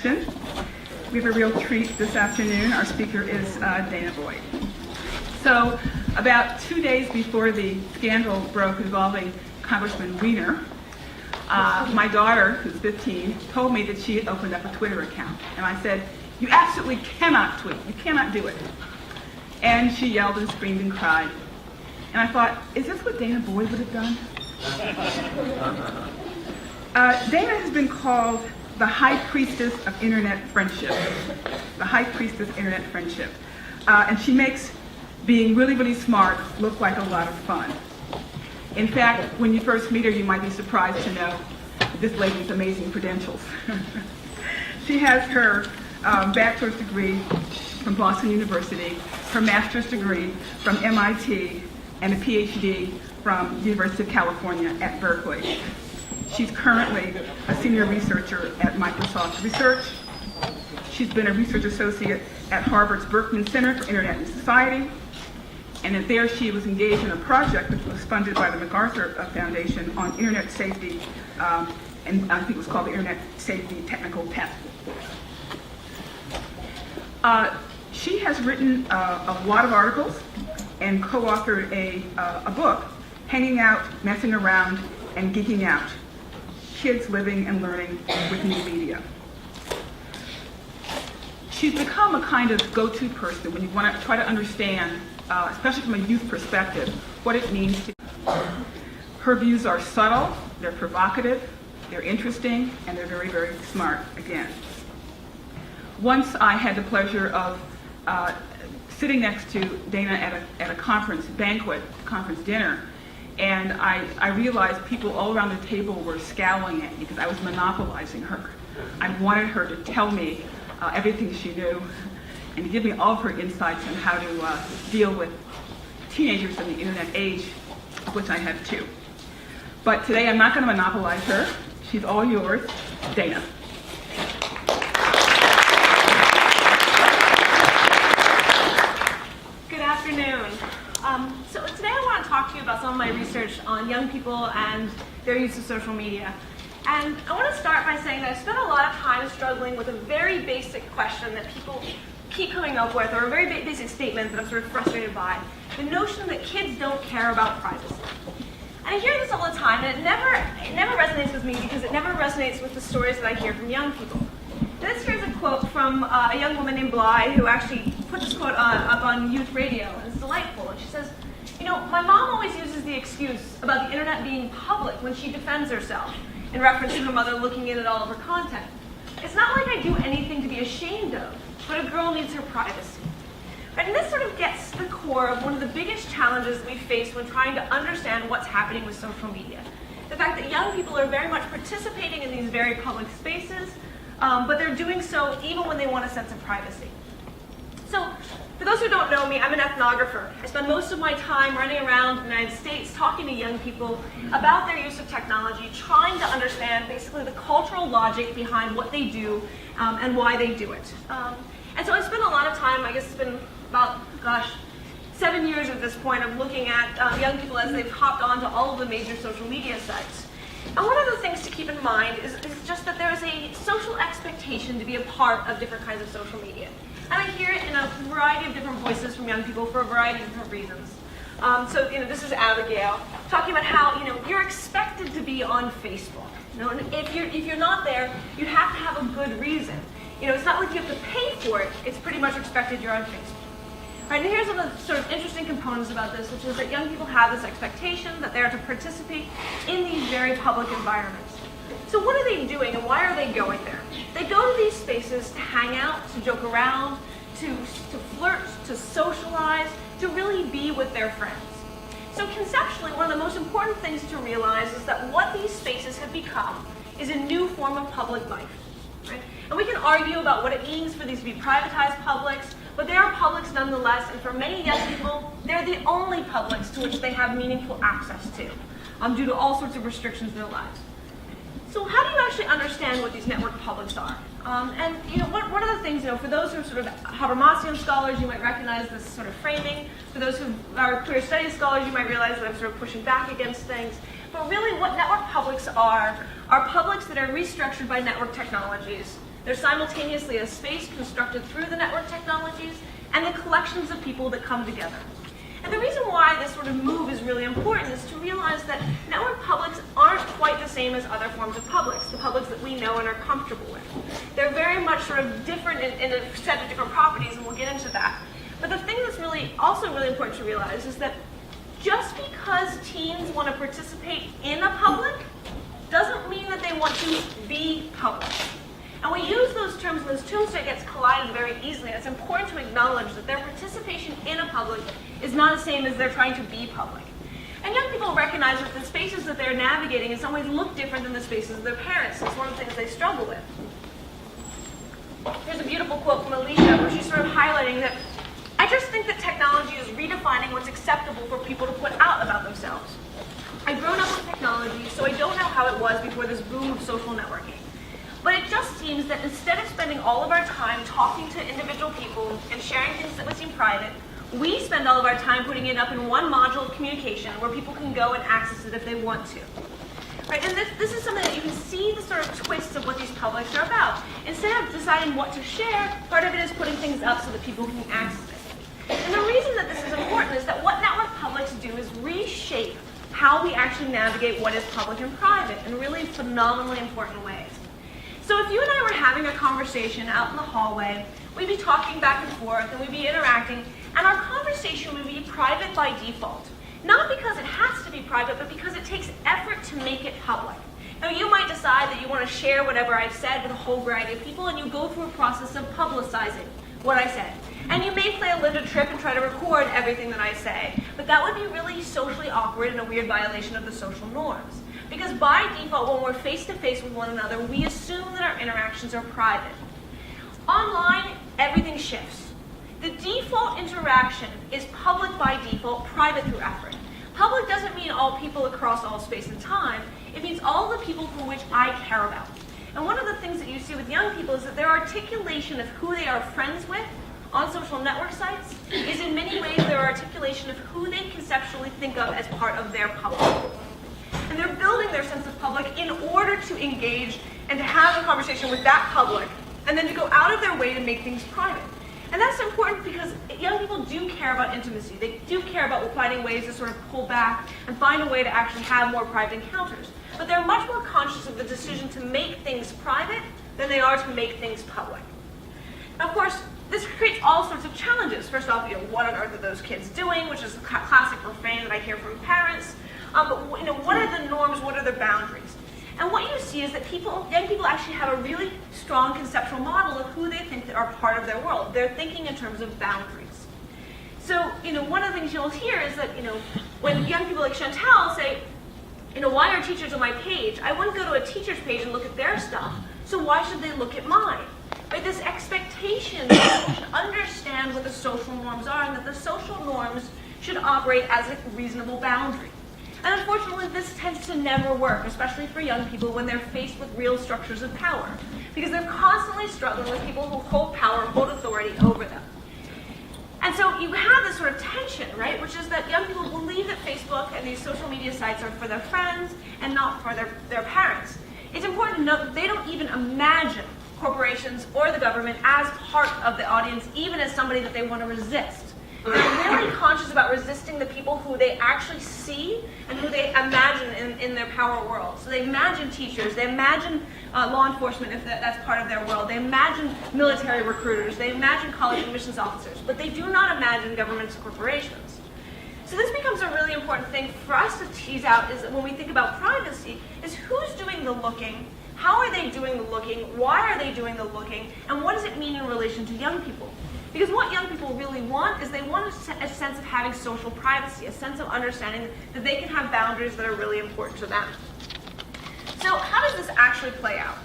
We have a real treat this afternoon. Our speaker is danah Boyd. So about 2 days before the scandal broke involving Congressman Weiner, my daughter, who's 15, told me that she had opened up a Twitter account. And I said, "You absolutely cannot tweet. You cannot do it." And she yelled and screamed and cried. And I thought, is this what danah Boyd would have done? Danah has been called the high priestess of internet friendship. The high priestess of internet friendship. And she makes being really, really smart look like a lot of fun. In fact, when you first meet her, you might be surprised to know this lady's amazing credentials. She has her bachelor's degree from Boston University, her master's degree from MIT, and a PhD from the University of California at Berkeley. She's currently a senior researcher at Microsoft Research. She's been a research associate at Harvard's Berkman Center for Internet and Society. And there she was engaged in a project which was funded by the MacArthur Foundation on internet safety, and I think it was called the Internet Safety Technical Task Force. She has written a lot of articles and co-authored a book, Hanging Out, Messing Around, and Geeking Out, Kids Living and Learning with New Media. She's become a kind of go-to person when you want to try to understand, especially from a youth perspective, what it means to. Her views are subtle, they're provocative, they're interesting, and they're very, very smart, again. Once I had the pleasure of sitting next to danah at a conference banquet, conference dinner, and I realized people all around the table were scowling at me because I was monopolizing her. I wanted her to tell me everything she knew and to give me all of her insights on how to deal with teenagers in the internet age, of which I have two. But today I'm not going to monopolize her. She's all yours, danah. Good afternoon. So today I want to talk to you about some of my research on young people and their use of social media. And I want to start by saying that I spent a lot of time struggling with a very basic question that people keep coming up with, or a very basic statement that I'm sort of frustrated by. The notion that kids don't care about privacy. And I hear this all the time, and it never resonates with me because it never resonates with the stories that I hear from young people. This here's a quote from a young woman named Bly who actually put this quote up on youth radio, and it's delightful. And she says, "You know, my mom always uses the excuse about the internet being public when she defends herself, in reference to her mother looking in at all of her content. It's not like I do anything to be ashamed of, but a girl needs her privacy." Right, and this sort of gets to the core of one of the biggest challenges we face when trying to understand what's happening with social media. The fact that young people are very much participating in these very public spaces, but they're doing so even when they want a sense of privacy. So, for those who don't know me, I'm an ethnographer. I spend most of my time running around the United States talking to young people about their use of technology, trying to understand basically the cultural logic behind what they do and why they do it. And so I spent a lot of time, I guess it's been about, 7 years at this point, of looking at young people as they've hopped onto all of the major social media sites. And one of the things to keep in mind is just that there is a social expectation to be a part of different kinds of social media. And I hear it in a variety of different voices from young people for a variety of different reasons. So, this is Abigail talking about how, you're expected to be on Facebook. And if you're not there, you have to have a good reason. It's not like you have to pay for it. It's pretty much expected you're on Facebook. Right, and here's one of the sort of interesting components about this, which is that young people have this expectation that they're to participate in these very public environments. So what are they doing and why are they going there? They go to these spaces to hang out, to joke around, to flirt, to socialize, to really be with their friends. So conceptually, one of the most important things to realize is that what these spaces have become is a new form of public life. Right? And we can argue about what it means for these to be privatized publics, but they are publics nonetheless, and for many young people, they're the only publics to which they have meaningful access to, due to all sorts of restrictions in their lives. So how do you actually understand what these network publics are? And one of the things, for those who are sort of Habermasian scholars, you might recognize this sort of framing. For those who are queer studies scholars, you might realize that I'm sort of pushing back against things. But really what network publics are publics that are restructured by network technologies They're simultaneously a space constructed through the network technologies and the collections of people that come together. And the reason why this sort of move is really important is to realize that network publics aren't quite the same as other forms of publics, the publics that we know and are comfortable with. They're very much sort of different in a set of different properties, and we'll get into that. But the thing that's also really important to realize is that just because teens want to participate in a public doesn't mean that they want to be public. And we use those terms, and those terms get collided very easily. It's important to acknowledge that their participation in a public is not the same as they're trying to be public. And young people recognize that the spaces that they're navigating in some ways look different than the spaces of their parents. It's one of the things they struggle with. Here's a beautiful quote from Alicia, where she's sort of highlighting that, "I just think that technology is redefining what's acceptable for people to put out about themselves. I've grown up with technology, so I don't know how it was before this boom of social networking. But it just seems that instead of spending all of our time talking to individual people and sharing things that would seem private, we spend all of our time putting it up in one module of communication where people can go and access it if they want to." Right? And this is something that you can see the sort of twists of what these publics are about. Instead of deciding what to share, part of it is putting things up so that people can access it. And the reason that this is important is that what network publics do is reshape how we actually navigate what is public and private in really phenomenally important ways. So if you and I were having a conversation out in the hallway, we'd be talking back and forth and we'd be interacting, and our conversation would be private by default. Not because it has to be private, but because it takes effort to make it public. Now you might decide that you want to share whatever I've said with a whole variety of people, and you go through a process of publicizing what I said. And you may play a Linda trick and try to record everything that I say, but that would be really socially awkward and a weird violation of the social norms. Because by default, when we're face-to-face with one another, we assume that our interactions are private. Online, everything shifts. The default interaction is public by default, private through effort. Public doesn't mean all people across all space and time. It means all the people for which I care about. And one of the things that you see with young people is that their articulation of who they are friends with on social network sites is in many ways their articulation of who they conceptually think of as part of their public. And they're building their sense of public in order to engage and to have a conversation with that public, and then to go out of their way to make things private. And that's important because young people do care about intimacy. They do care about finding ways to sort of pull back and find a way to actually have more private encounters. But they're much more conscious of the decision to make things private than they are to make things public. Of course, this creates all sorts of challenges. First off, what on earth are those kids doing, which is a classic refrain that I hear from parents. But what are the norms? What are the boundaries? And what you see is that young people actually have a really strong conceptual model of who they think that are part of their world. They're thinking in terms of boundaries. So, one of the things you'll hear is that, when young people like Chantal say, why are teachers on my page? I wouldn't go to a teacher's page and look at their stuff. So why should they look at mine? Right? This expectation that people should understand what the social norms are and that the social norms should operate as a reasonable boundary. And unfortunately, this tends to never work, especially for young people when they're faced with real structures of power, because they're constantly struggling with people who hold power, hold authority over them. And so you have this sort of tension, right, which is that young people believe that Facebook and these social media sites are for their friends and not for their parents. It's important to note that they don't even imagine corporations or the government as part of the audience, even as somebody that they want to resist. They're really conscious about resisting the people who they actually see and who they imagine in their power world. So they imagine teachers, they imagine law enforcement if that's part of their world, they imagine military recruiters, they imagine college admissions officers, but they do not imagine governments and corporations. So this becomes a really important thing for us to tease out is that when we think about privacy, is who's doing the looking, how are they doing the looking, why are they doing the looking, and what does it mean in relation to young people? Because what young people really want is they want a sense of having social privacy, a sense of understanding that they can have boundaries that are really important to them. So how does this actually play out?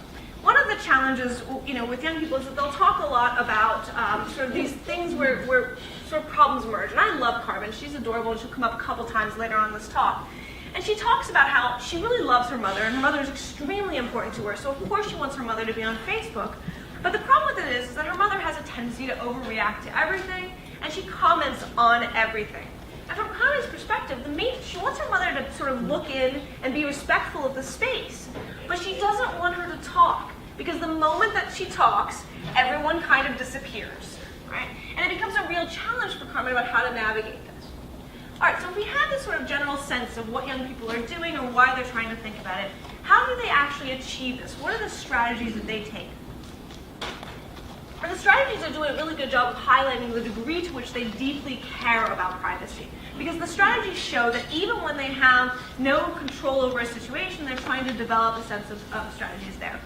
One of the challenges, with young people is that they'll talk a lot about sort of these things where sort of problems emerge. And I love Carmen. She's adorable, and she'll come up a couple times later on in this talk. And she talks about how she really loves her mother, and her mother is extremely important to her. So of course she wants her mother to be on Facebook. But the problem with it is that her mother has a tendency to overreact to everything, and she comments on everything. And from Carmen's perspective, she wants her mother to sort of look in and be respectful of the space, but she doesn't want her to talk. because the moment that she talks, everyone kind of disappears, right? And it becomes a real challenge for Carmen about how to navigate this. All right, so if we have this sort of general sense of what young people are doing or why they're trying to think about it, how do they actually achieve this? What are the strategies that they take? And the strategies are doing a really good job of highlighting the degree to which they deeply care about privacy. Because the strategies show that even when they have no control over a situation, they're trying to develop a sense of strategies there.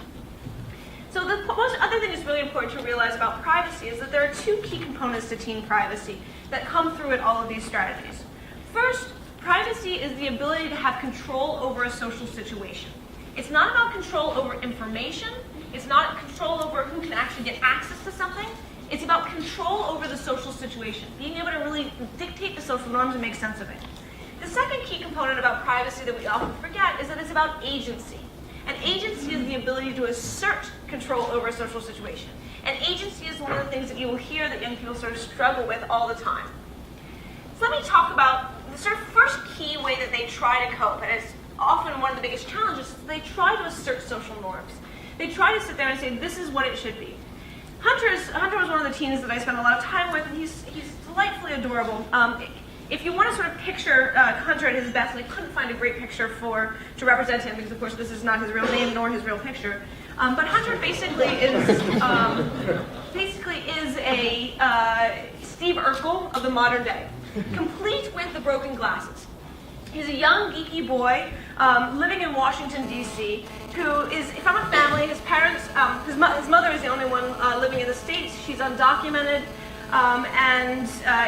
So the most other thing that's really important to realize about privacy is that there are two key components to teen privacy that come through in all of these strategies. First, privacy is the ability to have control over a social situation. It's not about control over information. It's not control over who can actually get access to something. It's about control over the social situation, being able to really dictate the social norms and make sense of it. The second key component about privacy that we often forget is that it's about agency. And agency is the ability to assert control over a social situation. And agency is one of the things that you will hear that young people sort of struggle with all the time. So let me talk about the sort of first key way that they try to cope, and it's often one of the biggest challenges, is they try to assert social norms. They try to sit there and say, this is what it should be. Hunter was one of the teens that I spent a lot of time with, and he's delightfully adorable. If you want to sort of picture Hunter at his best, and I couldn't find a great picture to represent him, because of course this is not his real name nor his real picture. But Hunter basically is a Steve Urkel of the modern day, complete with the broken glasses. He's a young, geeky boy living in Washington, D.C., who is from a family. His parents, his mother is the only one living in the States. She's undocumented, and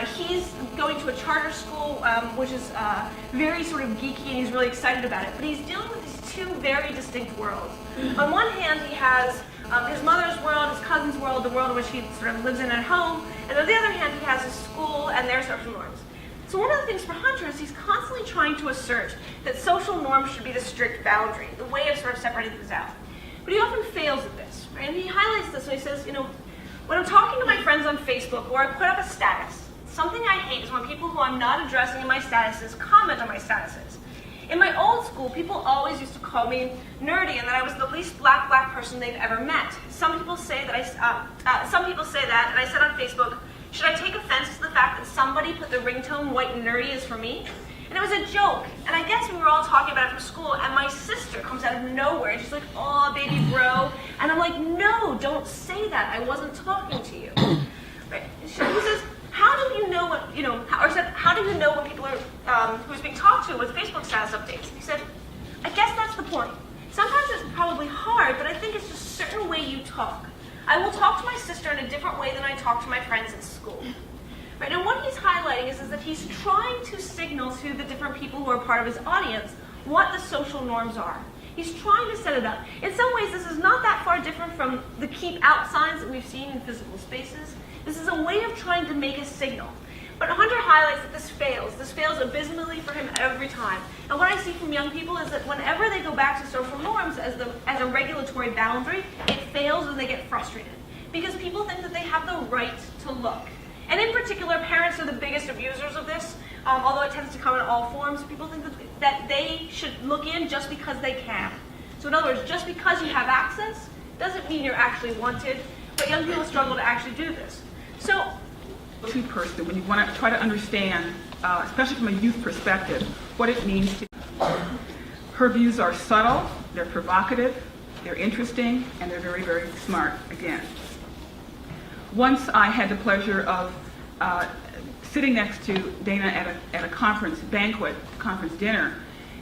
he's going to a charter school, which is very sort of geeky, and he's really excited about it. But he's dealing with these two very distinct worlds. On one hand, he has his mother's world, his cousin's world, the world in which he sort of lives in at home, and on the other hand, he has his school and their social norms. So one of the things for Hunter is he's constantly trying to assert that social norms should be the strict boundary, the way of sort of separating things out. But he often fails at this, right? And he highlights this when he says, when I'm talking to my friends on Facebook or I put up a status, something I hate is when people who I'm not addressing in my statuses comment on my statuses. In my old school, people always used to call me nerdy and that I was the least black person they've ever met. Some people say that, and I said on Facebook, should I take offense to the fact that somebody put the ringtone white and nerdy is for me? And it was a joke. And I guess we were all talking about it from school, and my sister comes out of nowhere, and she's like, "Aw, baby bro." And I'm like, "No, don't say that. I wasn't talking to you." Right? He says, how do you know what, how do you know when people are, who's being talked to with Facebook status updates? He said, I guess that's the point. Sometimes it's probably hard, but I think it's just a certain way you talk. I will talk to my sister in a different way than I talk to my friends at school. Right? And what he's highlighting is that he's trying to signal to the different people who are part of his audience what the social norms are. He's trying to set it up. In some ways, this is not that far different from the keep out signs that we've seen in physical spaces. This is a way of trying to make a signal. But Hunter highlights that this fails. This fails abysmally for him every time. And what I see from young people is that whenever they go back to social norms as a regulatory boundary, it fails and they get frustrated. Because people think that they have the right to look. And in particular, parents are the biggest abusers of this, although it tends to come in all forms. People think that they should look in just because they can. So in other words, just because you have access doesn't mean you're actually wanted, but young people struggle to actually do this. So, Person, when you want to try to understand, especially from a youth perspective, what it means to. Her views are subtle, they're provocative, they're interesting, and they're very, very smart, again. Once I had the pleasure of sitting next to Danah at a conference dinner,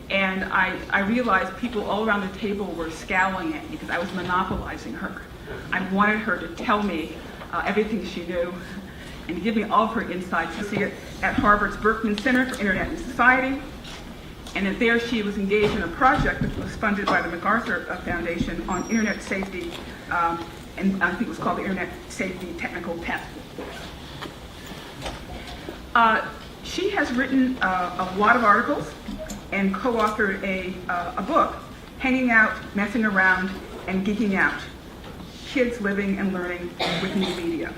and I realized people all around the table were scowling at me because I was monopolizing her. I wanted her to tell me everything she knew and to give me all of her insights. You see it at Harvard's Berkman Center for Internet and Society, and there she was engaged in a project that was funded by the MacArthur Foundation on internet safety, and I think it was called the Internet Safety Technical Test. She has written a lot of articles and co-authored a book, Hanging Out, Messing Around, and Geeking Out, Kids Living and Learning with New Media.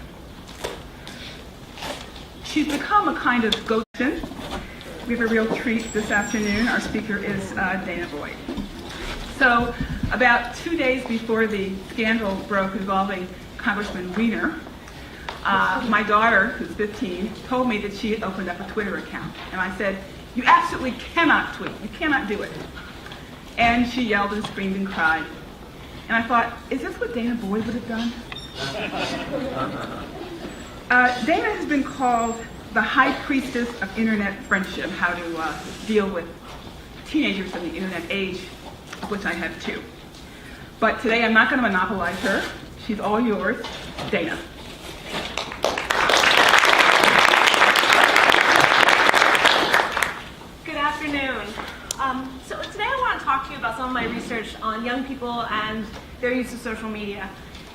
She's become a kind of go-to. We have a real treat this afternoon. Our speaker is Danah Boyd. So about 2 days before the scandal broke involving Congressman Weiner, my daughter, who's 15, told me that she had opened up a Twitter account. And I said, "You absolutely cannot tweet. You cannot do it." And she yelled and screamed and cried. And I thought, is this what Danah Boyd would have done? Danah has been called the high priestess of internet friendship, how to deal with teenagers in the internet age, of which I have two. But today I'm not going to monopolize her. She's all yours, Danah. Good afternoon. So today I want to talk to you about some of my research on young people and their use of social media.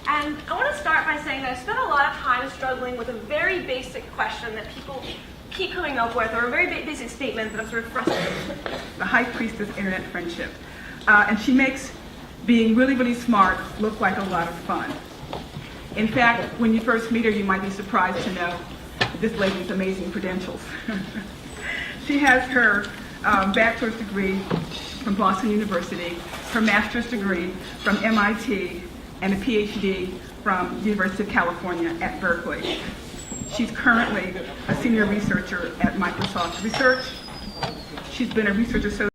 And I want to start by saying that I spent a lot of time struggling with a very basic question that people keep coming up with, or a very basic statement that I'm sort of frustrated with. The high priestess internet friendship. And she makes being really, really smart look like a lot of fun. In fact, when you first meet her, you might be surprised to know this lady's amazing credentials. She has her bachelor's degree from Boston University, her master's degree from MIT, and a PhD from the University of California at Berkeley. She's currently a senior researcher at Microsoft Research. She's been a research associate